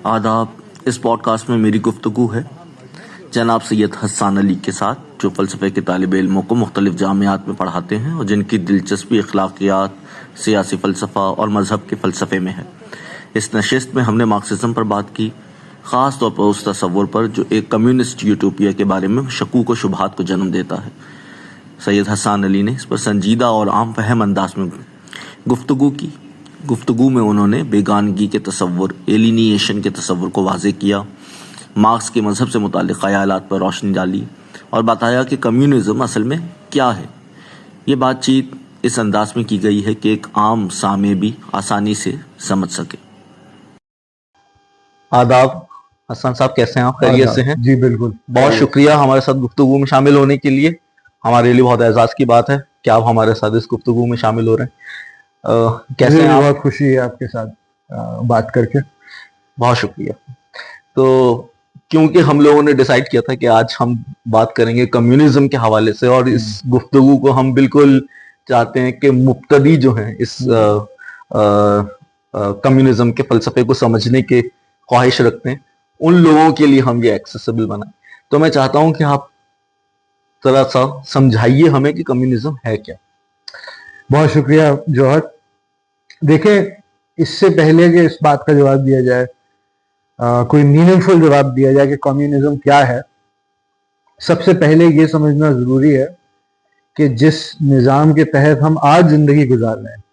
आदाब। इस पॉडकास्ट में मेरी गुफ्तगू है जनाब सैयद हसन अली के साथ, जो फ़लसफ़े के तालिब इल्मों को मुख्तलिफ जामियात में पढ़ाते हैं और जिनकी दिलचस्पी अखलाकियात, सियासी फ़लसफ़ा और मज़हब के फ़लसफ़े में है। इस नशिस्त में हमने मार्क्सिज़म पर बात की, ख़ास तौर पर उस तसव्वुर पर जो एक कम्युनिस्ट यूटोपिया के बारे में शकूक व शुबहात को जन्म देता है। सैयद हसन अली ने इस पर संजीदा और आम फहम अंदाज में गुफ्तगू की। गुफ्तगू में उन्होंने बेगानगी के तसव्वुर, एलिनिएशन के तसव्वुर को वाज़ेह किया, मार्क्स के मज़हब से मुताल्लिक़ ख़यालात पर रोशनी डाली और बताया कि कम्युनिज़म असल में क्या है। ये बातचीत इस अंदाज में की गई है कि एक आम सामे भी आसानी से समझ सके। आदाब। हसन साहब, कैसे हैं आप? खैरियत से हैं? जी बिल्कुल, बहुत शुक्रिया हमारे साथ गुफ्तगू में शामिल होने के लिए। हमारे लिए बहुत एजाज़ की बात है कि आप हमारे साथ इस गुफ्तगू में शामिल हो रहे हैं। कैसे हैं आप? बहुत खुशी है आपके साथ बात करके। बहुत शुक्रिया। तो क्योंकि हम लोगों ने डिसाइड किया था कि आज हम बात करेंगे कम्युनिज्म के हवाले से, और इस गुफ्तगू को हम बिल्कुल चाहते हैं कि मुब्तदी जो हैं इस कम्युनिज्म के फ़लसफ़े को समझने के ख्वाहिश रखते हैं, उन लोगों के लिए हम ये एक्सेसिबल बनाएं। तो मैं चाहता हूं कि आप थोड़ा सा समझाइए हमें कि कम्युनिज्म है क्या। बहुत शुक्रिया जौहर। देखें, इससे पहले कि इस बात का जवाब दिया जाए, कोई मीनिंगफुल जवाब दिया जाए कि कम्युनिज्म क्या है, सबसे पहले ये समझना ज़रूरी है कि जिस निज़ाम के तहत हम आज ज़िंदगी गुजार रहे हैं,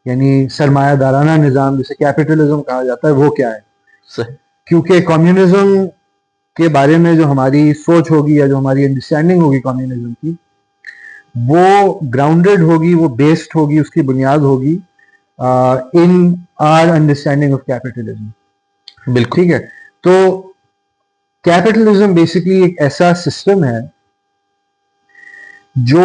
यानी सरमायादाराना निज़ाम जिसे कैपिटलिज्म कहा जाता है, वो क्या है। सही। क्योंकि कम्युनिज्म के बारे में जो हमारी सोच होगी या जो हमारी अंडरस्टैंडिंग होगी कम्युनिज्म की, वो ग्राउंडेड होगी, वो बेस्ड होगी, उसकी बुनियाद होगी इन आर अंडरस्टैंडिंग ऑफ कैपिटलिज्म। बिल्कुल। ठीक है। तो कैपिटलिज्म बेसिकली एक ऐसा सिस्टम है जो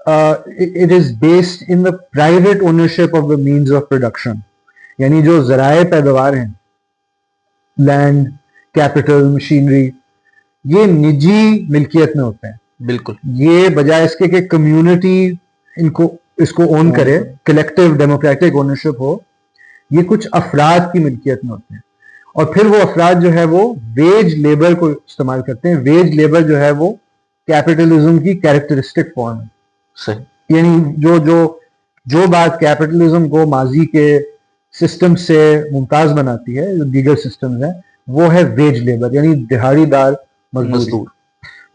it is based in the private ownership of the means of production, यानी जो ज़राए पैदावार हैं, लैंड, कैपिटल, मशीनरी, ये निजी मिल्कियत में होते हैं। बिल्कुल। ये बजाय इसके कि कम्युनिटी इसको ओन करे, कलेक्टिव डेमोक्रेटिक ओनरशिप हो, ये कुछ अफराद की मिल्कियत में होते हैं। और फिर वो अफराद जो है वो वेज लेबर को इस्तेमाल करते हैं। वेज लेबर जो है वो कैपिटलिज्म की कैरेक्टरिस्टिक फॉर्म है। सही। यानी जो बात कैपिटलिज्म को माजी के सिस्टम से मुमताज बनाती है, जो दीगर सिस्टम्स हैं, वो है वेज लेबर, यानी दिहाड़ीदार मजदूर।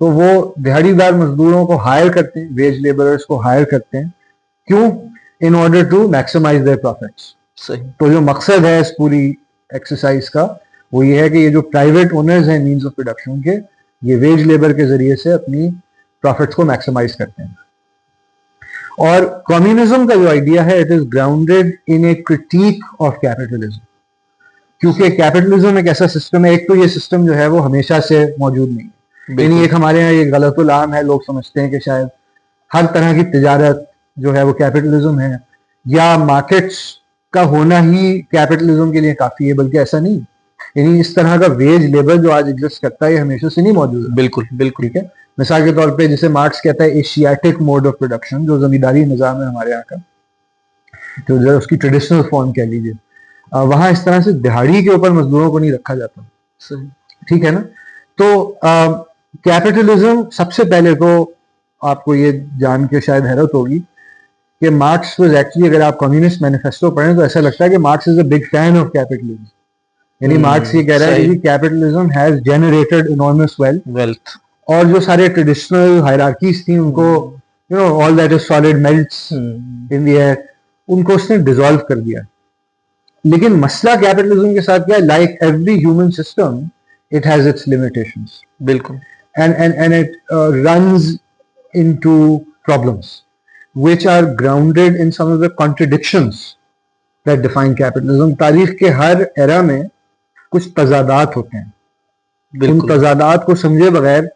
तो वो दिहाड़ीदार मजदूरों को हायर करते हैं, वेज लेबरर्स को हायर करते हैं। क्यों? In order to maximize their profits. सही। तो जो मकसद है इस पूरी एक्सरसाइज का, वो ये है कि ये जो प्राइवेट ओनर्स हैं मीन्स ऑफ प्रोडक्शन के, ये वेज लेबर के जरिए से अपनी प्रॉफिट्स को मैक्सिमाइज करते हैं। और कम्युनिज्म का जो आइडिया है, it is grounded in A critic of capitalism. क्योंकि कैपिटलिज्म एक ऐसा सिस्टम है, एक तो ये सिस्टम जो है वो हमेशा से मौजूद नहीं है, यानी एक हमारे यहाँ ये गलतुल आम है, लोग समझते हैं कि शायद हर तरह की तिजारत जो है वो कैपिटलिज्म है, या मार्केट्स का होना ही कैपिटलिज्म के लिए काफी है, बल्कि ऐसा नहीं। यानी इस तरह का वेज लेबर जो आज एग्जिस्ट करता है, ये हमेशा से नहीं मौजूद है। बिल्कुल बिल्कुल। ठीक है। मिसाल के तौर पे जिसे मार्क्स कहता है एशियाटिक मोड ऑफ प्रोडक्शन, जो जमींदारी निजाम है हमारे यहाँ का, तो जो उसकी ट्रेडिशनल फॉर्म कह लीजिए, वहां इस तरह से दिहाड़ी के ऊपर मजदूरों को नहीं रखा जाता। सही। ठीक है ना। तो कैपिटलिज्म, सबसे पहले तो आपको ये जान के शायद हैरत होगी कि मार्क्स वाज एक्चुअली, अगर आप कम्युनिस्ट मैनिफेस्टो पढ़ें तो ऐसा लगता है कि marks is a big fan of capitalism. यानी मार्क्स ये कह रहा है कि capitalism has generated enormous wealth, और जो सारे ट्रेडिशनल हायरार्कीज थी उनको, you know, all that is solid melts in the air, उनको उसने डिसॉल्व कर दिया। लेकिन मसला कैपिटलिज्म के साथ क्या है? Like every human system, it has its limitations. बिल्कुल। and it runs into problems which are grounded in some of the contradictions that define capitalism. तारीख के हर एरा में कुछ तजादात होते हैं। उन तजादात को समझे बगैर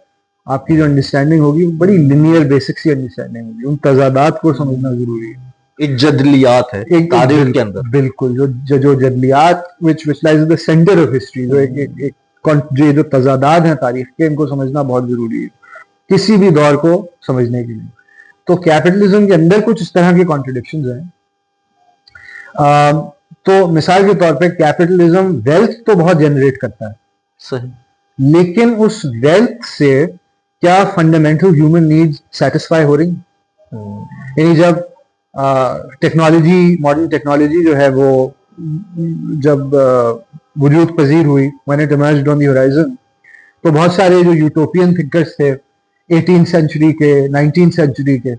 आपकी जो अंडरस्टैंडिंग होगी वो बड़ी लिनियर बेसिक सी अंडरस्टैंडिंग होगी। उन तजादात को समझना जरूरी है। एक जदलियात है एक तारीख के अंदर। बिल्कुल। जो जदलियात which lies at the center of history, जो तजादात हैं तारीख के, इनको समझना बहुत जरूरी है किसी भी दौर को समझने के लिए। तो कैपिटलिज्म के अंदर कुछ इस तरह की कॉन्ट्रडिक्शंस हैं। तो मिसाल के तौर पे कैपिटलिज्म वेल्थ तो बहुत जनरेट करता है, सही, लेकिन उस वेल्थ से क्या फंडामेंटल ह्यूमन नीड्स सेटिस्फाई हो रही? यानी जब टेक्नोलॉजी, मॉडर्न टेक्नोलॉजी जो है वो जब वजूद पजीर हुई, when it emerged on the horizon, तो बहुत सारे जो यूटोपियन थिंकर्स थे 18th सेंचुरी के, 19th सेंचुरी के,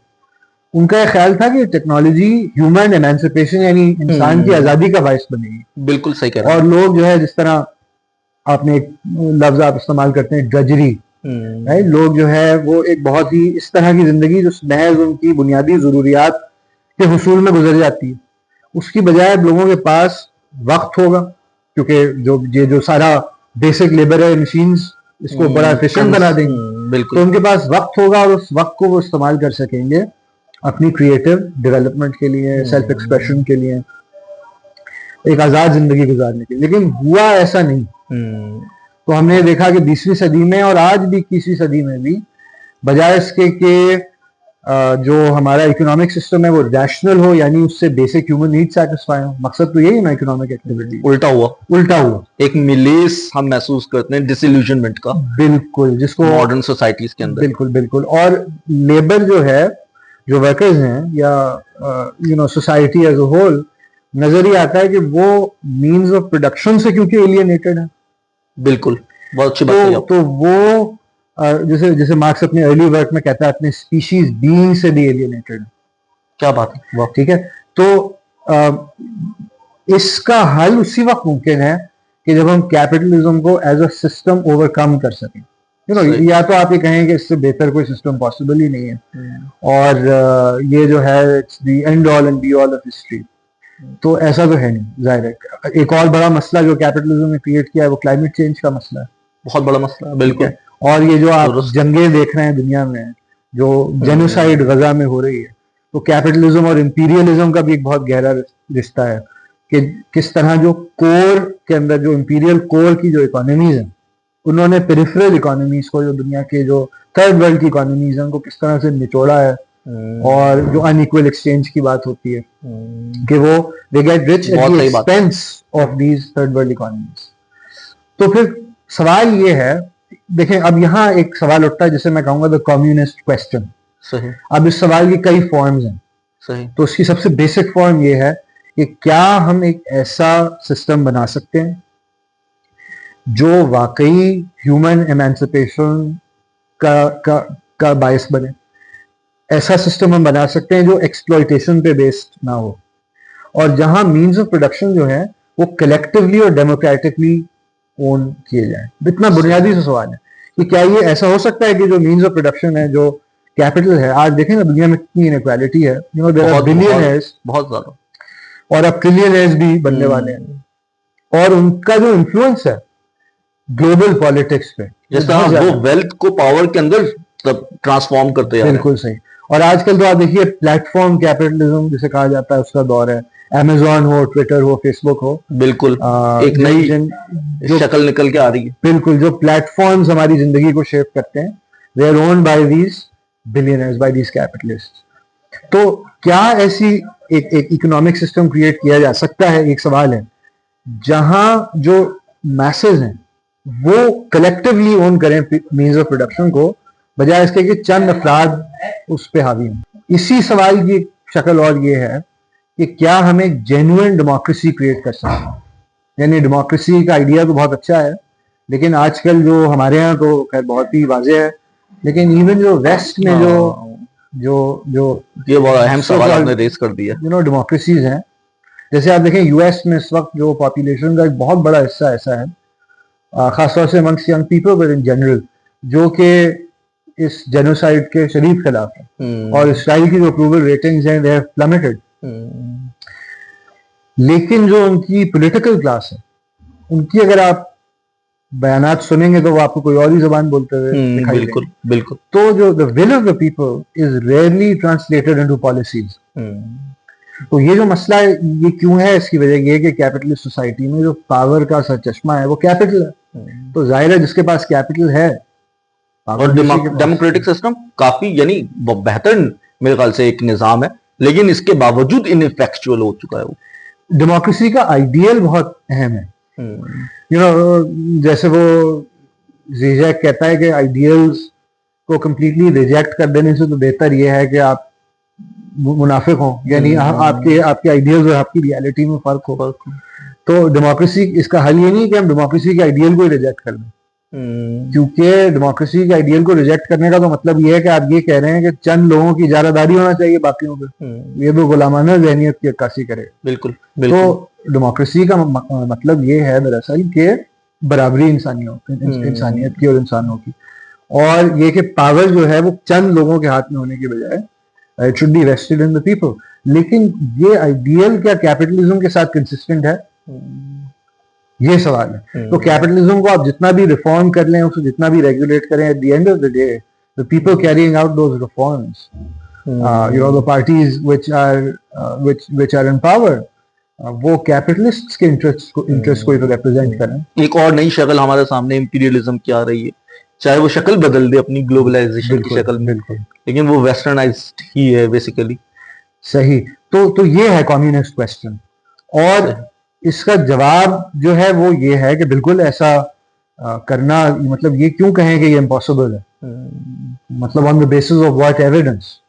उनका यह ख्याल था कि टेक्नोलॉजी ह्यूमन एमेंसिपेशन यानी इंसान की आज़ादी का बायस बनेगी। बिल्कुल सही कह रहे और लोग जो है, जिस तरह आपने एक लफ्ज आप इस्तेमाल करते हैं ड्रजरी, राइट, लोग जो है वो एक बहुत ही इस तरह की जिंदगी जो महज उनकी बुनियादी जरूरियात के हुसूल में गुजर जाती है, उसकी बजाय अब लोगों के पास वक्त होगा, क्योंकि जो सारा बेसिक लेबर है, मशीन्स इसको बड़ा एफिशिएंट बना देंगे, बिल्कुल, तो उनके पास वक्त होगा और उस वक्त को वो इस्तेमाल कर सकेंगे अपनी क्रिएटिव डेवलपमेंट के लिए, सेल्फ एक्सप्रेशन के लिए, एक आजाद जिंदगी गुजारने के लिए। लेकिन हुआ ऐसा नहीं। तो हमने देखा कि 20वीं सदी में और आज भी 21वीं सदी में भी, बजाय इसके कि जो हमारा इकोनॉमिक सिस्टम है वो रैशनल हो, यानी उससे बेसिक ह्यूमन नीड सेटिस्फाई हो, मकसद तो यही है ना इकोनॉमिक एक्टिविटी, उल्टा हुआ, एक मिलेस हम महसूस करते हैं, डिसइल्यूजनमेंट का, बिल्कुल, जिसको मॉडर्न सोसाइटीज के अंदर, बिल्कुल बिल्कुल। और लेबर जो है, जो वर्कर्स हैं, या सोसाइटी एज अ होल, नजर ही आता है कि वो मीन्स ऑफ प्रोडक्शन से क्योंकि एलियनेटेड है। बिल्कुल, बहुत अच्छी बात है। तो वो जैसे मार्क्स अपने अर्ली वर्क में कहता है, अपने स्पीशीज बीइंग से भी एलियनेटेड है। क्या बात है, वाह, ठीक है। तो इसका हल उसी वक्त मुमकिन है कि जब हम कैपिटलिज्म को एज अ सिस्टम ओवरकम कर सकें। या तो आप ये कहें कि इससे बेहतर कोई सिस्टम पॉसिबल ही नहीं है, और ये जो है it's the end all and be all of history, तो ऐसा तो है नहीं, जाहिर है। एक और बड़ा मसला जो कैपिटलिज्म ने क्रिएट किया है वो क्लाइमेट चेंज का मसला है, बहुत बड़ा मसला है, बिल्कुल। और ये जो आप जंगें देख रहे हैं दुनिया में, जो जेनोसाइड गजा में हो रही है, तो कैपिटलिज्म और इंपीरियलिज्म का भी एक बहुत गहरा रिश्ता है कि किस तरह जो कोर के अंदर, जो इंपीरियल कोर की जो इकोनॉमीज हैं, उन्होंने पेरिफेरल इकोनॉमीज को, जो दुनिया के जो थर्ड वर्ल्ड की इकोनॉमीज हैं, उनको किस तरह से निचोड़ा है। और जो अनइक्वल एक्सचेंज की बात होती है कि वो they get rich at the expense of these third world economies. तो फिर सवाल ये है, देखें, अब यहाँ एक सवाल उठता है जिसे मैं कहूंगा द कम्युनिस्ट क्वेश्चन। सही। अब इस सवाल की कई फॉर्म्स हैं। सही। तो उसकी सबसे बेसिक फॉर्म ये है कि क्या हम एक ऐसा सिस्टम बना सकते हैं जो वाकई ह्यूमन एमेंसिपेशन का बायस बने। ऐसा सिस्टम हम बना सकते हैं जो एक्सप्लॉयटेशन पे बेस्ड ना हो, और जहां मीन्स ऑफ प्रोडक्शन जो है वो कलेक्टिवली और डेमोक्रेटिकली ओन किए जाए। इतना बुनियादी सा सवाल है कि क्या ये ऐसा हो सकता है कि जो मीन्स ऑफ प्रोडक्शन है, जो कैपिटल है, आज देखें ना दुनिया में कितनी इनइक्वालिटी है, देयर आर बिलियनर्स, बहुत ज्यादा, और अब ट्रिलियनर्स भी बनने वाले हैं, और उनका जो इन्फ्लुएंस है ग्लोबल पॉलिटिक्स पे, जैसा वो वेल्थ को पावर के अंदर ट्रांसफॉर्म करते हैं। बिल्कुल सही। और आजकल तो आप देखिए प्लेटफॉर्म कैपिटलिज्म जिसे कहा जाता है उसका दौर है। अमेजॉन हो, ट्विटर हो, फेसबुक हो, बिल्कुल एक नई शक्ल निकल के आ रही है। बिल्कुल, जो प्लेटफॉर्म्स हमारी जिंदगी को शेप करते हैं, they are owned by these billionaires, by these capitalists. तो क्या ऐसी एक इकोनॉमिक सिस्टम क्रिएट किया जा सकता है, एक सवाल है, जहां जो मैसेज हैं वो कलेक्टिवली ओन करें मीन्स ऑफ प्रोडक्शन को, बजाय इसके कि चंद अफराद उस पर हावी हों। इसी सवाल की शक्ल और ये है कि क्या हम एक जेन्युइन डेमोक्रेसी क्रिएट कर सकते हैं। यानी डेमोक्रेसी का आइडिया तो बहुत अच्छा है, लेकिन आजकल जो हमारे यहाँ तो खैर बहुत ही वाज़ेह है, लेकिन इवन जो वेस्ट में जो ये बहुत अहम सवाल आपने रेस कर दिया, डेमोक्रेसीज हैं, जैसे आप देखें यूएस में इस वक्त जो पॉपुलेशन का एक बहुत बड़ा हिस्सा ऐसा है, खासतौर से amongst young people but in general, जो कि इस जेनोसाइड के शरीफ खिलाफ है, और इसराइल की जो अप्रूवल रेटिंग्स हैं दे हैव प्लमेटेड। लेकिन जो उनकी पॉलिटिकल क्लास है, उनकी अगर आप बयानात सुनेंगे तो वो आपको कोई और ही जबान बोलते हुए दिखाई बिल्कुल देंगे। बिल्कुल। तो जो the will of the people is rarely translated into policies. तो ये जो मसला है ये क्यों है, इसकी वजह ये है कि कैपिटलिस्ट सोसाइटी में जो पावर का सरचश्मा है वो कैपिटल है। तो जाहिर है जिसके पास कैपिटल है, और डेमोक्रेटिक सिस्टम काफी यानी बेहतर मेरे ख्याल से एक निजाम है, लेकिन इसके बावजूद इनफेक्चुअल हो चुका है वो। डेमोक्रेसी का आइडियल बहुत अहम है। यू नो, जैसे वो जीजैक कहता है कि आइडियल्स को कंप्लीटली रिजेक्ट कर देने से तो बेहतर ये है कि आप मुनाफिक हो, यानी आपके आपके आइडियल्स और आपकी रियलिटी में फर्क हो। तो डेमोक्रेसी, इसका हल ये नहीं कि हम डेमोक्रेसी के आइडियल को रिजेक्ट कर दें, क्योंकि डेमोक्रेसी के आइडियल को रिजेक्ट करने का तो मतलब ये है कि आप ये कह रहे हैं कि चंद लोगों की इजारादारी होना चाहिए बाकियों पे, ये तो गुलामाना ज़हनियत की अक्कासी करेगा। बिल्कुल, तो बिल्कुल। डेमोक्रेसी का मतलब ये है दरअसल कि बराबरी इंसानियत की और इंसानों की, और ये कि पावर जो है वो चंद लोगों के हाथ में होने की बजाय it should be wasted in the people. लेकिन ये आइडियल क्या कैपिटलिज्म के साथ कंसिस्टेंट है, ये सवाल है। तो कैपिटलिज्म को आप जितना भी रिफॉर्म कर लें, उसे जितना भी रेगुलेट करें, at the end of the day the people carrying out those reforms, you know, the parties which are in power, वो कैपिटलिस्ट्स के इंटरेस्ट को ही तो रिप्रेजेंट करें। एक और नई शक्ल हमारे सामने इंपीरियलिज्म की आ रही है, चाहे वो शक्ल बदल दे अपनी ग्लोबलाइजेशन की शक्ल में, बिल्कुल, लेकिन वो वेस्टर्नाइज्ड ही है बेसिकली। सही। तो ये है कम्युनिस्ट क्वेश्चन, और इसका जवाब जो है वो ये है कि बिल्कुल ऐसा करना, मतलब ये क्यों कहें कि ये इम्पॉसिबल है, मतलब on the basis of what evidence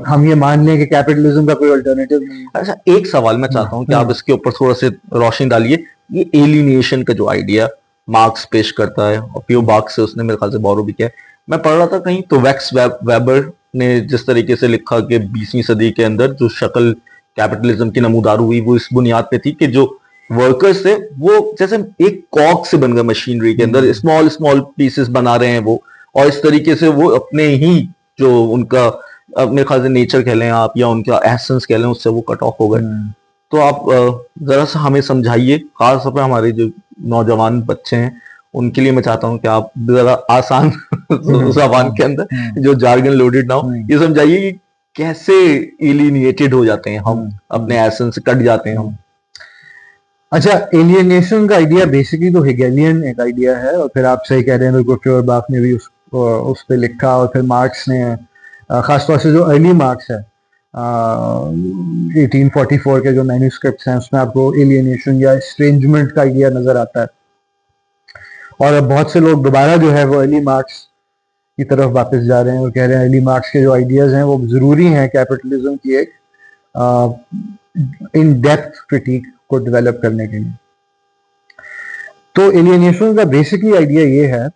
हम ये मान लें कि कैपिटलिज्म का कोई अल्टरनेटिव नहीं है। अच्छा, एक सवाल मैं चाहता हूँ कि आप इसके ऊपर थोड़ा से रोशनी डालिए। ये एलिनेशन का जो आइडिया मार्क्स पेश करता है, और पियो बार्क से उसने मेरे ख्याल से बोरो भी किया है, मैं पढ़ रहा था कहीं तो वैक्स वेबर ने जिस तरीके से लिखा कि 20वीं सदी के अंदर जो शक्ल कैपिटलिज्म की नमूदार हुई वो इस बुनियाद पे थी कि जो वर्कर्स थे वो जैसे एक कॉक से बन गए मशीनरी के अंदर, स्मॉल स्मॉल पीसेस बना रहे हैं वो, और इस तरीके से वो अपने ही जो उनका अपने ख्याल से नेचर कह लें आप, या उनका एसेंस कह लें, उससे वो कट ऑफ हो गए। तो आप जरा सा हमें समझाइए, खास तौर पर हमारे जो नौजवान बच्चे हैं उनके लिए मैं चाहता हूँ कि आप जरा आसान जबान के अंदर जो जार्गन लोडेड ना हो, ये समझाइए कि कैसे एलिनिएटेड हो जाते हैं हम, अपने एसेंस से कट जाते हैं हम। अच्छा, एलियनेशन का आइडिया बेसिकली तो हेगेलियन एक आइडिया है, और फिर आप सही कह रहे हैं, बिल्कुल फ्योर बार्क ने भी उस पे लिखा, और फिर मार्क्स ने, खासतौर से जो अर्ली मार्क्स है 1844 के जो मैन्यूस्क्रिप्ट्स हैं उसमें आपको एलियनेशन या स्ट्रेंजमेंट का आइडिया नजर आता है। और अब बहुत से लोग दोबारा जो है वो अर्ली मार्क्स की तरफ वापस जा रहे हैं, वो कह रहे हैं अर्ली मार्क्स के जो आइडियाज हैं वो जरूरी हैं कैपिटलिज्म की एक इन डेप्थ क्रिटिक को डेवलप करने के लिए। तो एलियनेशन का बेसिकली आइडिया ये है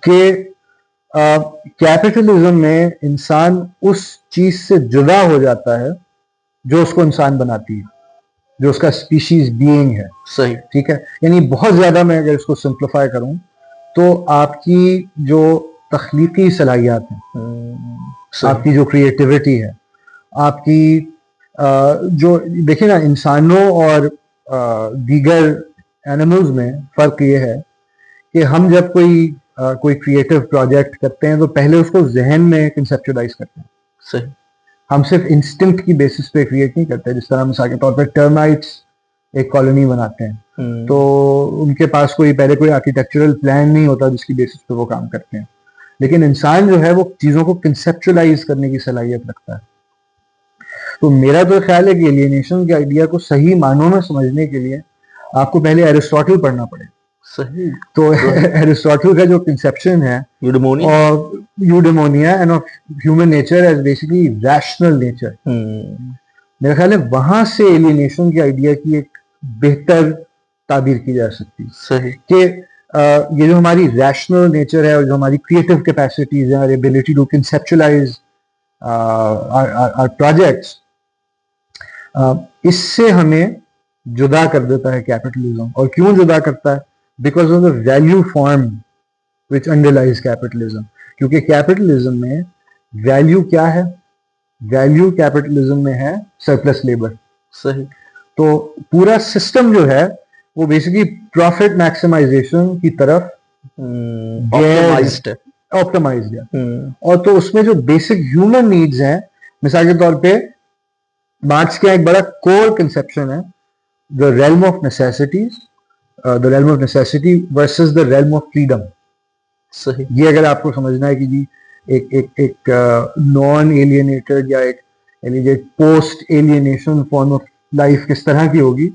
कि कैपिटलिज्म में इंसान उस चीज से जुदा हो जाता है जो उसको इंसान बनाती है, जो उसका स्पीशीज बीइंग है। सही, ठीक है, यानी बहुत ज्यादा मैं अगर इसको सिंप्लीफाई करूं तो आपकी जो तख्लीकी सलाहियत है, आपकी जो क्रिएटिविटी है, आपकी जो देखिए ना, इंसानों और दीगर एनिमल्स में फर्क ये है कि हम जब कोई क्रिएटिव प्रोजेक्ट करते हैं तो पहले उसको जहन में कंसेप्चुलाइज करते हैं। सही, हम सिर्फ इंस्टिंक्ट की बेसिस पे क्रिएट नहीं करते। जिस तरह मिसाल के तौर पर टर्माइट्स एक कॉलोनी बनाते हैं तो उनके पास पहले कोई आर्किटेक्चरल प्लान नहीं होता जिसकी बेसिस पे वो काम करते हैं, लेकिन इंसान जो है वो चीजों को कंसेप्चुलाइज करने की सलाहियत रखता है। तो मेरा तो ख्याल है कि एलियनेशन के आइडिया को सही मानों में समझने के लिए आपको पहले एरिस्टोटल पढ़ना पड़ेगा। सही। तो एरिस्टोटल का जो कंसेप्शन है eudaimonia and of human nature as basically rational nature, मेरा ख्याल है वहां से एलियनेशन के आइडिया की एक बेहतर ताबीर की जा सकती है। सही, कि ये जो हमारी रैशनल नेचर है और जो हमारी क्रिएटिव कैपेसिटीज है, ability to conceptualise our projects, इससे हमें जुदा कर देता है कैपिटलिज्म। और क्यों जुदा करता है? Because of the value form which underlies capitalism. क्योंकि कैपिटलिज्म में वैल्यू क्या है? वैल्यू कैपिटलिज्म में है सरप्लस लेबर। सही। तो पूरा सिस्टम जो है वो बेसिकली प्रॉफिट मैक्सिमाइजेशन की तरफ ऑप्टिमाइज्ड है। और तो उसमें जो बेसिक ह्यूमन नीड्स हैं, मिसाल के तौर पे मार्क्स का एक बड़ा कोर कंसेप्शन है the realm of necessities, the realm of necessity versus the realm of freedom. सही। ये अगर आपको समझना है कि जी एक नॉन एलियनेटेड या एक post alienation form of life किस तरह की होगी।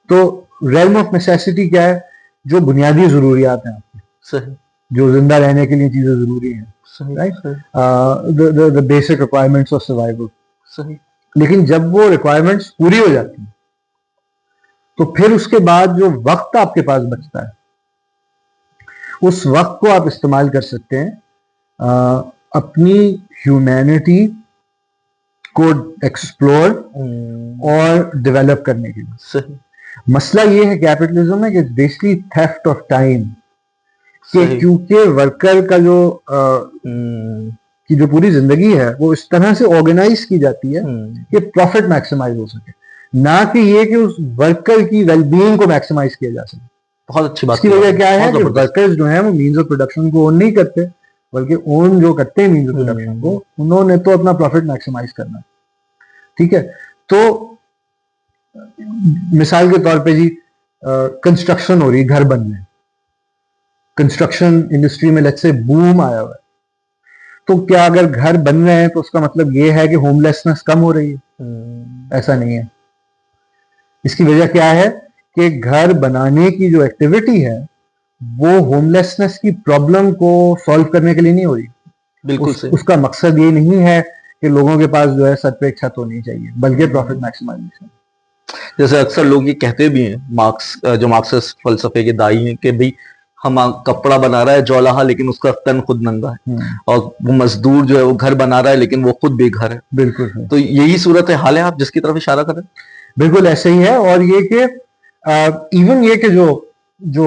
तो रेल्म ऑफ नेसेसिटी क्या है? जो बुनियादी जरूरियात हैं आपकी, सही, जो जिंदा रहने के लिए चीजें जरूरी हैं, सही, राइट, सही, the basic requirements of survival. सही। लेकिन जब वो रिक्वायरमेंट्स पूरी हो जाती हैं तो फिर उसके बाद जो वक्त आपके पास बचता है, उस वक्त को आप इस्तेमाल कर सकते हैं अपनी ह्यूमैनिटी को एक्सप्लोर और डेवलप करने के लिए। सही, मसला ये है कैपिटलिज्म में कि बेसिकली थेफ्ट ऑफ टाइम, कि सही। क्योंकि वर्कर का जो की जो पूरी जिंदगी है वो इस तरह से ऑर्गेनाइज की जाती है कि प्रॉफिट मैक्सिमाइज हो सके, ना कि ये कि उस वर्कर की वेलबींग को मैक्सिमाइज किया जा सके। बहुत अच्छी बात इसकी की वजह आपने, क्या है बहुत कि जबरदस्त। वर्कर्स जो है वो मीन्स ऑफ प्रोडक्शन को ओन नहीं करते, बल्कि ओन जो करते हैं मीन्स ऑफ प्रोडक्शन को, उन्होंने तो अपना प्रॉफिट मैक्सिमाइज करना है। ठीक है, तो मिसाल के तौर पे जी कंस्ट्रक्शन हो रही, घर बन रहे हैं, कंस्ट्रक्शन इंडस्ट्री में लेट्स से बूम आया हुआ है, तो क्या अगर घर बन रहे हैं तो उसका मतलब ये है कि होमलेसनेस कम हो रही है? ऐसा नहीं है। इसकी वजह क्या है कि घर बनाने की जो एक्टिविटी है वो होमलेसनेस की प्रॉब्लम को सॉल्व करने के लिए नहीं हो रही। बिल्कुल सही। उसका मकसद ये नहीं है कि लोगों के पास जो है सर पे एक छत होनी चाहिए, बल्कि प्रॉफिट मैक्सिमाइजेशन। जैसे अक्सर लोग ये कहते भी हैं, मार्क्स जो मार्क्सिस्ट फलसफे के दाई हैं, कि भाई हम कपड़ा बना रहा है जौलाहा, लेकिन उसका तन खुद नंगा है, और वो मजदूर जो है वो घर बना रहा है लेकिन वो खुद बेघर है। बिल्कुल सही। तो यही सूरत हाल है आप जिसकी तरफ इशारा कर रहे हैं। बिल्कुल ऐसे ही है। और ये कि इवन ये कि जो जो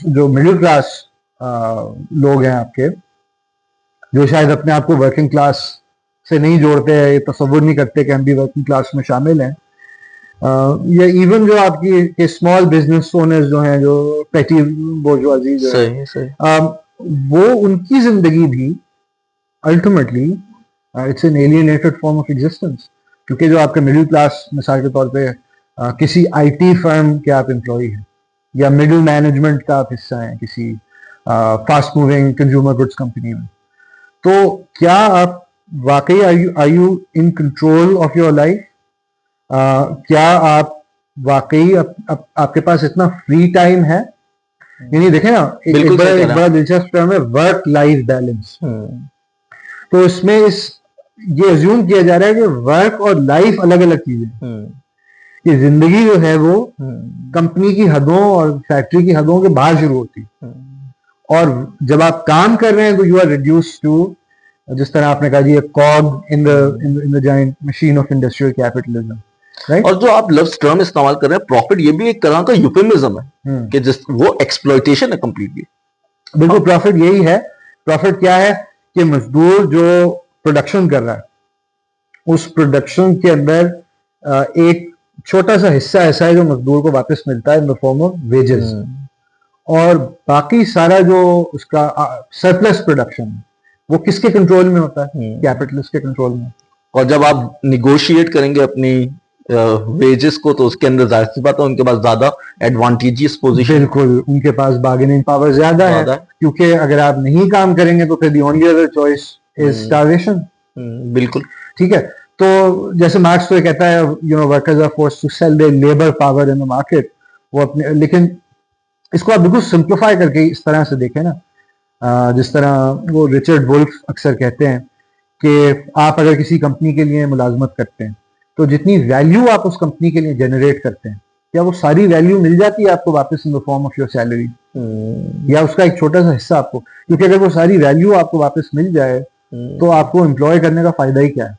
जो मिडिल क्लास लोग हैं आपके, जो शायद अपने आप को वर्किंग क्लास से नहीं जोड़ते हैं, ये तस्वुर नहीं करते कि हम भी वर्किंग क्लास में शामिल हैं, या इवन जो आपकी के स्मॉल बिजनेस ओनर्स जो हैं, जो पेटी बोर्जुआजी जो है, सही, सही। वो उनकी जिंदगी भी ultimately it's an alienated form of existence. क्योंकि जो आपके मिडिल क्लास, मिसाल के तौर पे किसी आईटी फर्म के आप एम्प्लॉय हैं, या मिडिल मैनेजमेंट का आप हिस्सा हैं किसी fast moving consumer goods company में, तो क्या आप वाकई are you in control of your life? क्या आप वाकई आपके पास इतना फ्री टाइम है? यानी देखें ना, एक बड़ा दिलचस्प टर्म है वर्क लाइफ बैलेंस। तो इसमें ये अज्यूम किया जा रहा है कि वर्क और लाइफ अलग अलग चीजें, कि जिंदगी जो है वो कंपनी की हदों और फैक्ट्री की हदों के बाहर शुरू होती है, और जब आप काम कर रहे हैं तो यू आर रिड्यूस टू, जिस तरह आपने कहा जी, cog in the giant machine of industrial capitalism, right. और जो आप लफ्ज टर्म इस्तेमाल कर रहे हैं प्रॉफिट, ये भी एक तरह का यूफेमिज्म है कि जिस वो एक्सप्लॉयटेशन है कंप्लीटली। बिल्कुल, प्रॉफिट यही है। प्रॉफिट क्या है कि मजदूर जो प्रोडक्शन कर रहा है, उस प्रोडक्शन के अंदर एक छोटा सा हिस्सा ऐसा है जो मजदूर को वापस मिलता है in the form of wages, और बाकी सारा जो उसका सरप्लस प्रोडक्शन है वो किसके कंट्रोल में होता है? कैपिटलिस्ट के कंट्रोल में। और जब आप निगोशिएट करेंगे अपनी वेजेस को, तो उसके अंदर जाहिर सी बात है उनके पास ज्यादा एडवांटेजियस पोजीशन। बिल्कुल, उनके पास बार्गेनिंग पावर ज्यादा है, क्योंकि अगर आप नहीं काम करेंगे तो फिर the only other choice is starvation. बिल्कुल ठीक है। तो जैसे मार्क्स तो ये कहता है, you know, workers are forced to sell their labour power in the market. वो अपने, लेकिन इसको आप बिल्कुल सिंप्लीफाई करके इस तरह से देखें ना, जिस तरह वो रिचर्ड वुल्फ अक्सर कहते हैं कि आप अगर किसी कंपनी के लिए मुलाजमत करते हैं तो जितनी वैल्यू आप उस कंपनी के लिए जनरेट करते हैं, क्या वो सारी वैल्यू मिल जाती है आपको वापस in the form of your salary, या उसका एक छोटा सा हिस्सा आपको? क्योंकि अगर वो सारी वैल्यू आपको वापस मिल जाए तो आपको एम्प्लॉय करने का फायदा ही क्या है?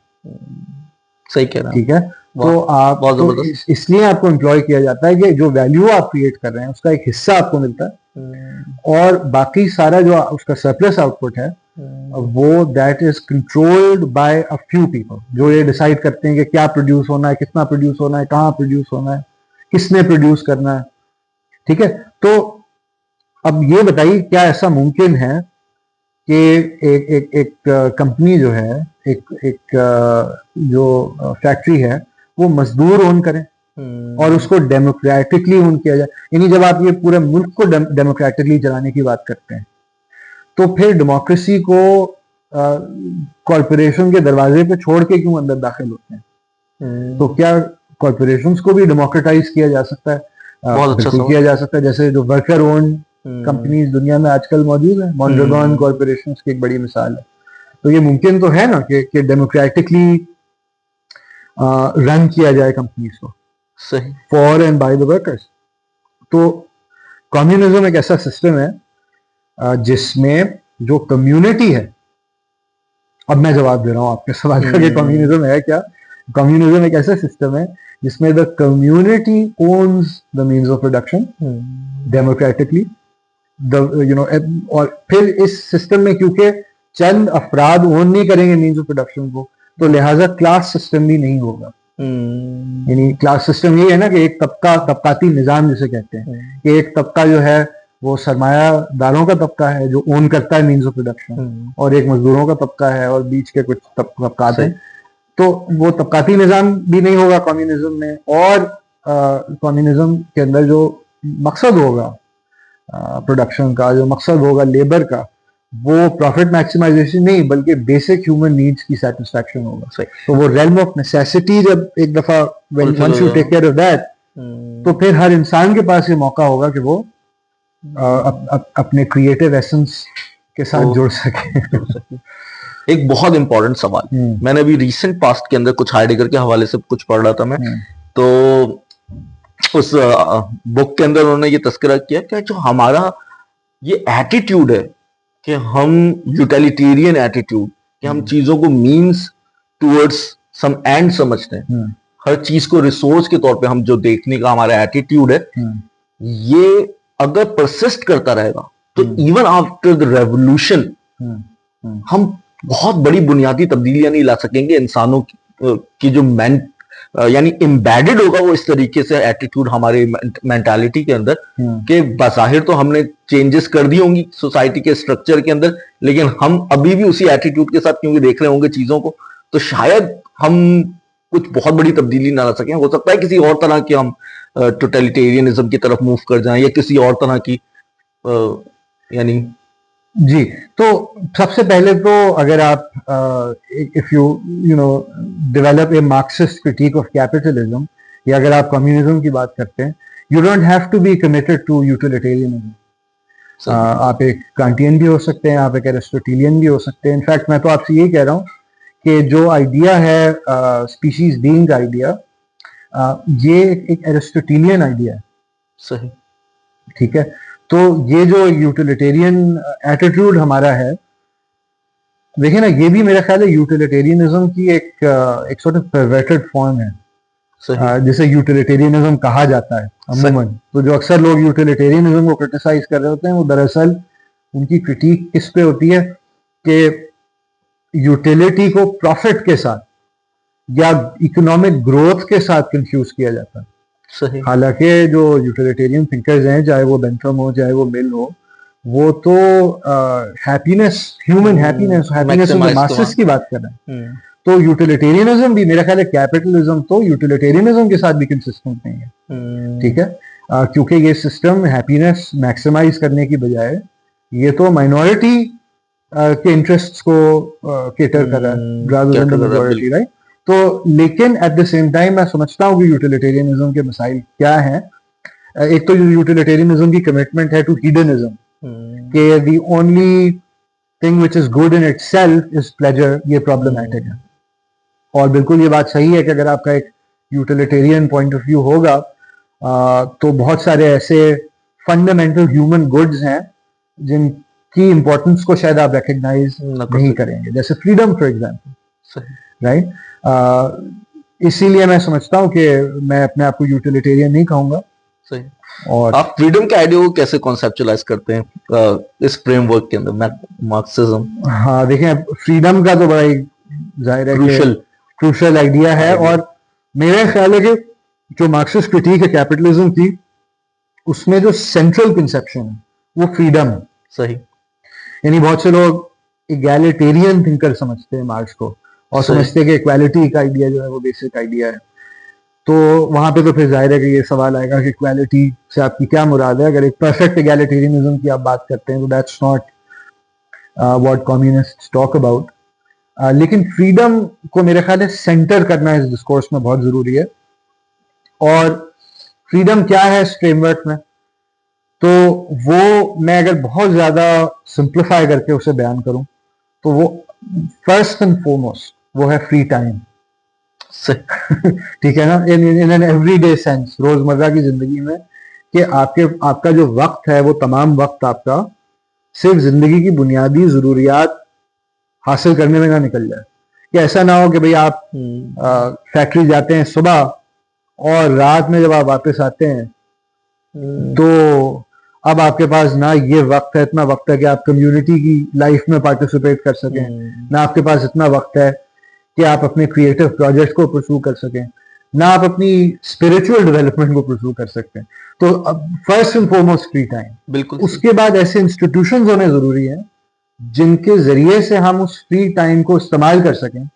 सही कह रहा है। ठीक है, तो आप तो इसलिए आपको एम्प्लॉय किया जाता है कि जो वैल्यू आप क्रिएट कर रहे हैं उसका एक हिस्सा आपको मिलता है, और बाकी सारा जो उसका सरप्लस आउटपुट है वो that is controlled by a few people, जो ये डिसाइड करते हैं कि क्या प्रोड्यूस होना है, कितना प्रोड्यूस होना है, कहाँ प्रोड्यूस होना है, किसने प्रोड्यूस करना है। ठीक है, तो अब ये बताइए, क्या ऐसा मुमकिन है कि एक कंपनी जो है, एक जो फैक्ट्री है, वो मजदूर ओन करें और उसको डेमोक्रेटिकली ओन किया जाए? यानी जब आप ये पूरे मुल्क को डेमोक्रेटिकली चलाने की बात करते हैं, तो फिर डेमोक्रेसी को कॉरपोरेशन के दरवाजे पे छोड़ के क्यों अंदर दाखिल होते हैं? तो क्या कॉर्पोरेशंस को भी डेमोक्रेटाइज किया जा सकता है, बहुत अच्छा बिल्कुल किया जा सकता है। जैसे जो वर्कर ओन कंपनीज दुनिया में आजकल मौजूद है, मॉन्ड्रेगॉन कॉर्पोरेशंस की एक बड़ी मिसाल है। तो ये मुमकिन तो है ना कि डेमोक्रेटिकली रन किया जाए कंपनीज को, सही, for and by the workers. तो कम्युनिज्म एक ऐसा सिस्टम है जिसमें जो कम्युनिटी है, अब मैं जवाब दे रहा हूं आपके सवाल का कि कम्युनिज्म है क्या। कम्युनिज्म एक ऐसा सिस्टम है जिसमें the community owns the means of production democratically, और फिर इस सिस्टम में क्योंकि चंद अफराद ओन नहीं करेंगे मीन्स ऑफ प्रोडक्शन को, तो लिहाजा क्लास सिस्टम भी नहीं होगा। यानी क्लास सिस्टम ये है ना कि एक तबकाती निजाम जिसे कहते हैं, कि एक तबका जो है वो सरमायादारों का तबका है जो ओन करता है मीन्स ऑफ प्रोडक्शन, और एक मजदूरों का तबका है, और बीच के कुछ तबकात हैं। तो वो तबकाती निजाम भी नहीं होगा कम्युनिज्म में, और कम्युनिज्म के अंदर जो मकसद होगा प्रोडक्शन का, जो मकसद होगा लेबर का, वो प्रॉफिट मैक्सिमाइजेशन नहीं बल्कि बेसिक ह्यूमन नीड्स की सेटिस्फैक्शन होगा। तो वो रेल्म ऑफ नेसेसिटी जब एक दफा once you take care of that, तो फिर हर इंसान के पास ये मौका होगा कि वो अपने क्रिएटिव एसेंस के साथ जुड़ सके। एक बहुत इंपॉर्टेंट सवाल, मैंने अभी रिसेंट पास्ट के अंदर कुछ हाइडेगर के हवाले से कुछ पढ़ रहा था मैं, तो उस बुक के अंदर उन्होंने ये तस्करा किया कि जो हमारा ये एटीट्यूड है कि हम यूटिलिटेरियन एटीट्यूड, कि हम चीजों को मीन्स टुवर्ड्स सम एंड समझते हैं, हर चीज को रिसोर्स के तौर पे हम जो देखने का हमारा एटीट्यूड है, ये अगर परसिस्ट करता रहेगा तो इवन आफ्टर द रेवोल्यूशन हम बहुत बड़ी बुनियादी तब्दीलियां नहीं ला सकेंगे। इंसानों की जो यानी एम्बेडेड होगा वो इस तरीके से एटीट्यूड हमारे मेंटालिटी के अंदर, कि बाहिर तो हमने चेंजेस कर दी होंगी सोसाइटी के स्ट्रक्चर के अंदर, लेकिन हम अभी भी उसी एटीट्यूड के साथ क्योंकि देख रहे होंगे चीजों को, तो शायद हम कुछ बहुत बड़ी तब्दीली ना ला सकें। हो सकता है किसी और तरह की हम टोटलिटेरियनिज्म की तरफ मूव कर जाएं, या किसी और तरह की यानी जी। तो सबसे पहले तो अगर आप if you know develop a Marxist critique of capitalism, या अगर आप कम्युनिज्म की बात करते हैं, you don't have to be committed to utilitarianism. आप एक कांटियन भी हो सकते हैं, आप एक एरिस्टोटेलियन भी हो सकते हैं। इनफैक्ट मैं तो आपसे यही कह रहा हूँ कि जो आइडिया है स्पीशीज बीइंग आइडिया, ये एक एरिस्टोटेलियन आइडिया है। सही, ठीक है। तो ये जो यूटिलिटेरियन एटीट्यूड हमारा है, देखिए ना, ये भी मेरा ख्याल है यूटिलिटेरियनिज्म की एक सॉर्ट ऑफ परवर्टेड फॉर्म है, जिसे यूटिलिटेरियनिज्म कहा जाता है अमूमन। तो जो अक्सर लोग यूटिलिटेरियनिज्म को क्रिटिसाइज कर रहे होते हैं, वो दरअसल उनकी क्रिटिक किस पे होती है कि यूटिलिटी को प्रॉफिट के साथ या इकोनॉमिक ग्रोथ के साथ कंफ्यूज किया जाता है। हालांकि जो यूटिलिटेरियन थिंकर्स हैं, चाहे वो बेंथम हो चाहे वो मिल हो, वो तो happiness, human happiness of the masses की बात कर रहे हैं। तो यूटिलिटेरियनिज्म भी मेरा ख्याल है कैपिटलिज्म तो यूटिलिटेरियनिज्म के साथ भी कंसिस्टेंट नहीं है। ठीक है, क्योंकि ये सिस्टम हैप्पीनेस मैक्सिमाइज करने की बजाय ये तो माइनॉरिटी के इंटरेस्ट्स को केटर कर रहा है rather than the majority, right. तो लेकिन एट द सेम टाइम मैं समझता हूँ कि यूटिलिटेरियनिज्म के मसाइल क्या हैं। एक तो यूटिलिटेरियनिज्म की कमिटमेंट है टू हीडनिज्म, कि the only thing which is good in itself is pleasure. ये प्रॉब्लमैटिक है, और बिल्कुल ये बात सही है कि अगर आपका एक यूटिलिटेरियन पॉइंट ऑफ व्यू होगा तो बहुत सारे ऐसे फंडामेंटल ह्यूमन गुड्स हैं जिनकी इंपॉर्टेंस को शायद आप रिकग्नाइज नहीं करेंगे, जैसे फ्रीडम फॉर एग्जाम्पल, राइट। इसीलिए मैं समझता हूँ कि मैं अपने आप को यूटिलिटेरियन नहीं कहूंगा। सही। और आप फ्रीडम के आइडिया को कैसे कॉन्सेप्चुअलाइज करते हैं इस फ्रेमवर्क के अंदर, मार्क्सिज्म? हाँ, देखें, फ्रीडम का तो बड़ा ही जाहिर है क्रूशल आइडिया है, और मेरा ख्याल है कि जो मार्क्सिस्ट क्रिटिक है कैपिटलिज्म की, उसमें जो सेंट्रल कंसेप्शन है वो फ्रीडम है। सही। यानी बहुत से लोग इगैलिटेरियन थिंकर समझते हैं मार्क्स को, और समझते हैं कि इक्वालिटी का आइडिया जो है वो बेसिक आइडिया है। तो वहां पे तो फिर जाहिर है कि ये सवाल आएगा कि इक्वालिटी से आपकी क्या मुराद है। अगर एक परफेक्ट इगैलिटेरियनिज्म की आप बात करते हैं तो that's not what communists talk about. लेकिन फ्रीडम को मेरे ख्याल है सेंटर करना इस डिस्कोर्स में बहुत जरूरी है, और फ्रीडम क्या है इस फ्रेमवर्क में, तो वो मैं अगर बहुत ज्यादा सिंप्लीफाई करके उसे बयान करूं तो वो फर्स्ट एंड फॉरमोस्ट वो है फ्री टाइम। ठीक है ना, इन एन एवरीडे सेंस, रोजमर्रा की जिंदगी में, कि आपका जो वक्त है वो तमाम वक्त आपका सिर्फ जिंदगी की बुनियादी जरूरियात हासिल करने में ना निकल जाए। कि ऐसा ना हो कि भाई आप फैक्ट्री जाते हैं सुबह और रात में जब आप वापस आते हैं तो अब आपके पास ना ये वक्त है, इतना वक्त है कि आप कम्युनिटी की लाइफ में पार्टिसिपेट कर सकें, ना आपके पास इतना वक्त है कि आप अपने क्रिएटिव प्रोजेक्ट को परस्यू कर सकें, ना आप अपनी स्पिरिचुअल डेवलपमेंट को परस्यू कर सकते हैं। तो अब first and foremost free time, बिल्कुल। उसके बाद ऐसे इंस्टीट्यूशंस होने जरूरी हैं जिनके जरिए से हम उस फ्री टाइम को इस्तेमाल कर सकें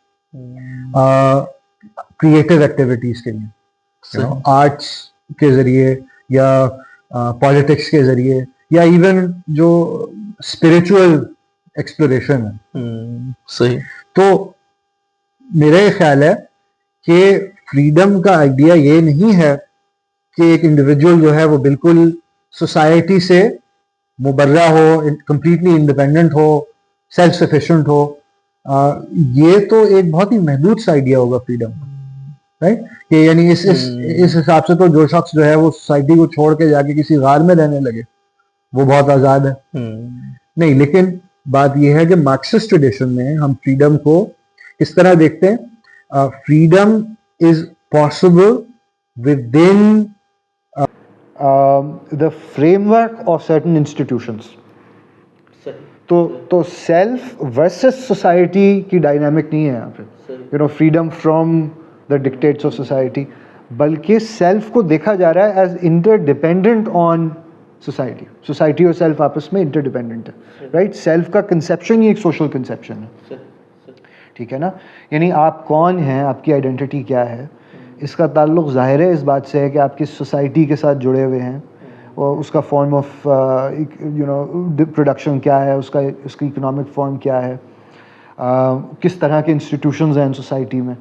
क्रिएटिव एक्टिविटीज के लिए, आर्ट्स के जरिए या पॉलिटिक्स के जरिए या इवन जो स्पिरिचुअल एक्सप्लोरेशन है। सही। तो मेरा ये ख्याल है कि फ्रीडम का आइडिया ये नहीं है कि एक इंडिविजुअल जो है वो बिल्कुल सोसाइटी से मुबर्रा हो, कंप्लीटली इंडिपेंडेंट हो, सेल्फ सफिशिएंट हो। ये तो एक बहुत ही महदूद सा आइडिया होगा फ्रीडम, राइट? कि यानी इस हिसाब से तो जो शख्स जो है वो सोसाइटी को छोड़ के जाके किसी गार में रहने लगे वो बहुत आजाद है। नहीं, लेकिन बात यह है कि मार्क्सिस्ट ट्रेडिशन में हम फ्रीडम को इस तरह देखते हैं, freedom is possible within the framework of certain institutions. तो सेल्फ वर्सेस सोसाइटी की डायनामिक नहीं है यहाँ पे, you know, freedom from the dictates of society, बल्कि सेल्फ को देखा जा रहा है as interdependent on society. Society और सेल्फ आपस में इंटरडिपेंडेंट है, राइट? सेल्फ का कंसेप्शन ही एक सोशल कंसेप्शन है, ठीक है ना? यानी आप कौन हैं, आपकी आइडेंटिटी क्या है, इसका ताल्लुक ज़ाहिर है इस बात से है कि आप किस सोसाइटी के साथ जुड़े हुए हैं और उसका form of you know production क्या है, उसकी इकोनॉमिक फॉर्म क्या है, किस तरह के इंस्टीट्यूशंस हैं सोसाइटी में,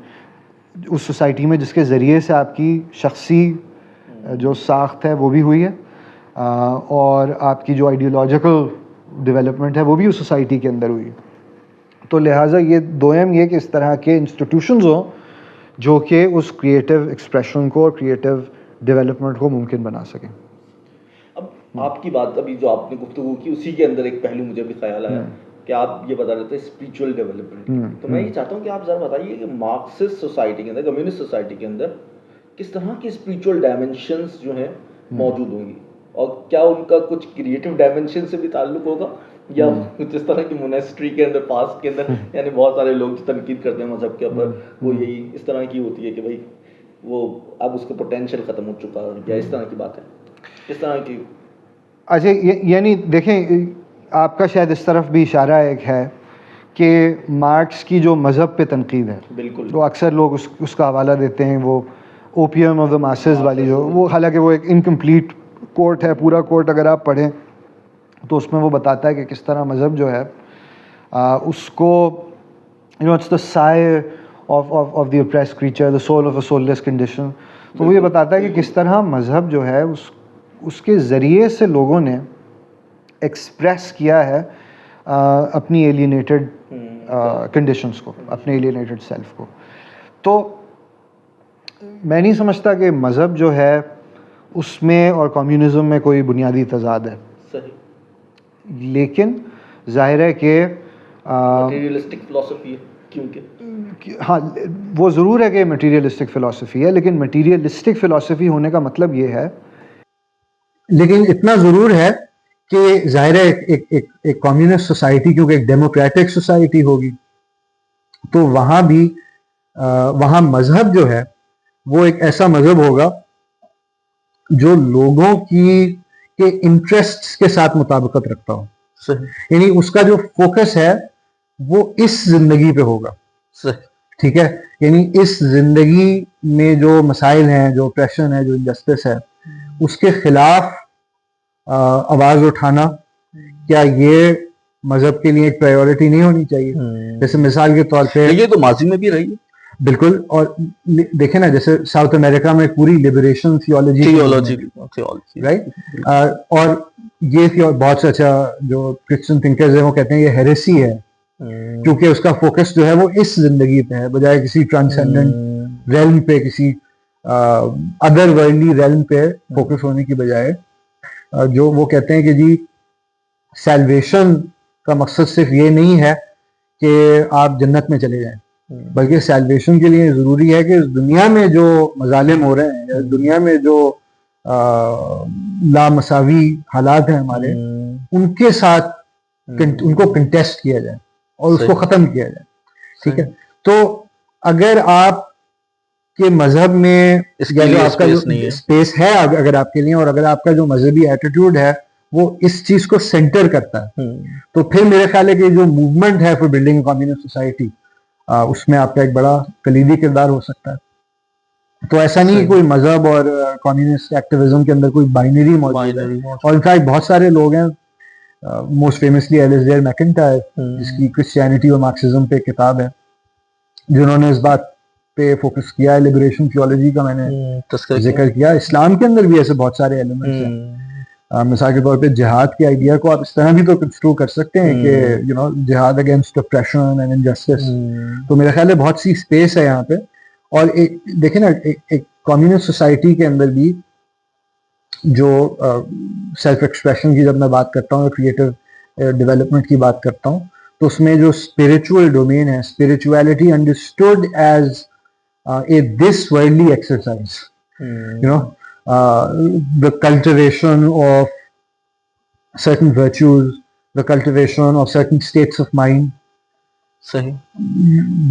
उस सोसाइटी में जिसके ज़रिए से आपकी शख्सी जो साख्त है वो भी हुई है, और आपकी जो आइडियोलॉजिकल डेवलपमेंट है वो भी उस सोसाइटी के अंदर हुई है। तो लिहाजा ये दोयम ये कि इस तरह के इंस्टीट्यूशंस हों जो कि उस क्रिएटिव एक्सप्रेशन को और क्रिएटिव डेवलपमेंट को मुमकिन बना सकें। अब आपकी बात अभी जो आपने गुफ्तगू की उसी के अंदर एक पहलू मुझे भी ख्याल आया कि आप ये बता रहे थे स्पिरिचुअल डेवलपमेंट। तो मैं ये चाहता हूँ कि आप ज़रा बताइए कि मार्क्सिस्ट सोसाइटी के अंदर, कम्युनिस्ट सोसाइटी के अंदर किस तरह की स्पिरिचुअल डायमेंशंस जो हैं मौजूद होंगी, और क्या उनका कुछ क्रिएटिव डायमेंशन से भी ताल्लुक होगा, या जिस तरह की मोनेस्ट्री के अंदर, पास्ट के अंदर, यानी बहुत सारे लोग जो तनकीद करते हैं मजहब के ऊपर, वो यही इस तरह की होती है कि भाई वो अब उसका पोटेंशियल ख़त्म हो चुका है, या इस तरह की बात है, इस तरह की। अच्छा, यानी देखें, आपका शायद इस तरफ भी इशारा एक है कि मार्क्स की जो मज़हब पे तनकीद है, बिल्कुल, तो अक्सर लोग उसका हवाला देते हैं वो ओपियम ऑफ द मासेस वाली, जो वो हालांकि वो एक इनकम्प्लीट कोर्ट है, पूरा कोर्ट अगर आप पढ़ें तो उसमें वो बताता है कि किस तरह मज़हब जो है उसको, you know, it's the sigh of the oppressed creature, the soul of a soulless condition. तो वो ये बताता है कि किस तरह मज़हब जो है उसके ज़रिए से लोगों ने एक्सप्रेस किया है अपनी एलियनेटेड कंडीशंस को, अपने एलियनेटेड सेल्फ को। तो मैं नहीं समझता कि मज़हब जो है उसमें और कम्युनिज़म में कोई बुनियादी तज़ाद है, सही, लेकिन जाहिर है कि मटेरियलिस्टिक फिलॉसफी है, क्योंकि हाँ, वो ज़रूर है कि मटेरियलिस्टिक फ़िलॉसफी है, लेकिन मटेरियलिस्टिक फ़िलॉसफी होने का मतलब ये है, लेकिन इतना ज़रूर है कि जाहिर है एक कम्युनिस्ट सोसाइटी, क्योंकि एक डेमोक्रेटिक सोसाइटी होगी, तो वहाँ भी वहाँ मज़हब जो है वो एक ऐसा मज़हब होगा जो लोगों के इंटरेस्ट्स के साथ मुताबिकत रखता हो। यानी उसका जो फोकस है वो इस जिंदगी पे होगा, ठीक है? यानी इस जिंदगी में जो मसाइल हैं, जो ऑप्रेशन है, जो इनजस्टिस है, उसके खिलाफ आवाज उठाना, क्या ये मजहब के लिए एक प्रायोरिटी नहीं होनी चाहिए? जैसे मिसाल के तौर पे ये तो माजी में भी रही है, बिल्कुल। और देखें ना, जैसे साउथ अमेरिका में पूरी लिबरेशन थियोलॉजी, राइट, और ये बहुत से अच्छा जो क्रिश्चियन थिंकर्स हैं वो कहते हैं ये हेरेसी है, क्योंकि उसका फोकस जो है वो इस जिंदगी पे है बजाय किसी ट्रांसेंडेंट रेल्म पे, किसी अदर वर्ल्डली रेल्म पे फोकस होने की बजाय जो वो कहते हैं कि जी सैल्वेशन का मकसद सिर्फ ये नहीं है कि आप जन्नत में चले जाएं, बल्कि सैल्वेशन के लिए ज़रूरी है कि इस दुनिया में जो मजालिम हो रहे हैं या दुनिया में जो लामसावी हालात हैं हमारे, उनके साथ उनको कंटेस्ट किया जाए और उसको ख़त्म किया जाए। ठीक है, तो अगर आप के मजहब में या जो आपका जो स्पेस है अगर आपके लिए, और अगर आपका जो मजहबी एटीट्यूड है वो इस चीज को सेंटर करता है, तो फिर मेरे ख्याल है कि जो मूवमेंट है फॉर बिल्डिंग कम्युनिस्ट सोसाइटी, उसमें आपका एक बड़ा कलीदी किरदार हो सकता है। तो ऐसा नहीं कोई मजहब और कम्युनिस्ट एक्टिविज्म के अंदर कोई बाइनरी मौजूद है, और इनफैक्ट बहुत सारे लोग हैं, मोस्ट फेमसली एलिस्टेयर मैकिंटायर, जिसकी क्रिश्चियनिटी और मार्क्सिज्म पे किताब है, जिन्होंने इस बात पे फोकस किया है। लिबरेशन थियोलॉजी का मैंने जिक्र किया। इस्लाम के अंदर भी ऐसे बहुत सारे एलिमेंट्स हैं। मिसाल के तौर पे जिहाद के आइडिया को आप इस तरह भी तो कंस्ट्रक्ट कर सकते हैं कि जिहाद अगेंस्ट ऑप्रेशन एंड इनजस्टिस। तो मेरा ख्याल है बहुत सी स्पेस है यहाँ पे। और एक देखें ना, एक कम्युनिस्ट सोसाइटी के अंदर भी जो सेल्फ एक्सप्रेशन की जब मैं बात करता हूँ, क्रिएटिव डेवलपमेंट की बात करता हूँ, तो उसमें जो स्पिरिचुअल डोमेन है, spirituality understood as a this worldly exercise, the cultivation of certain virtues, the cultivation of certain states of mind. सही।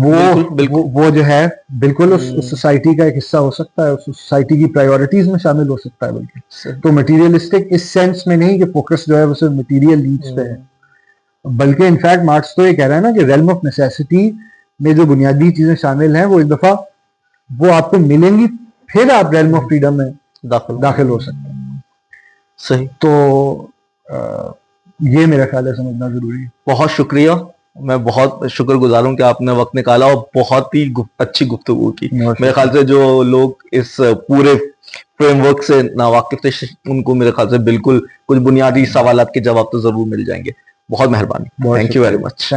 वो जो है बिल्कुल उस सोसाइटी का एक हिस्सा हो सकता है, उस सोसाइटी की प्रायोरिटीज में शामिल हो सकता है। बल्कि तो मटीरियलिस्टिक इस सेंस में नहीं कि फोकस जो है वो सिर्फ मटीरियल नीड्स पे है, बल्कि इनफैक्ट मार्क्स तो ये कह रहा है ना कि रेल्म ऑफ नेसेसिटी में जो बुनियादी चीजें शामिल हैं वो एक दफा वो आपको मिलेंगी, फिर आप रेल्म ऑफ फ्रीडम में दाखिल हो सकते हैं। सही। तो ये मेरा ख्याल है समझना जरूरी है। बहुत शुक्रिया, मैं बहुत शुक्रगुजार हूं कि आपने वक्त निकाला और बहुत ही अच्छी गुफ्तगू की। मेरे ख्याल से जो लोग इस पूरे फ्रेमवर्क से नावाकिफ थे, उनको मेरे ख्याल से बिल्कुल कुछ बुनियादी सवालात के जवाब तो जरूर मिल जाएंगे। बहुत मेहरबानी। Thank you very much.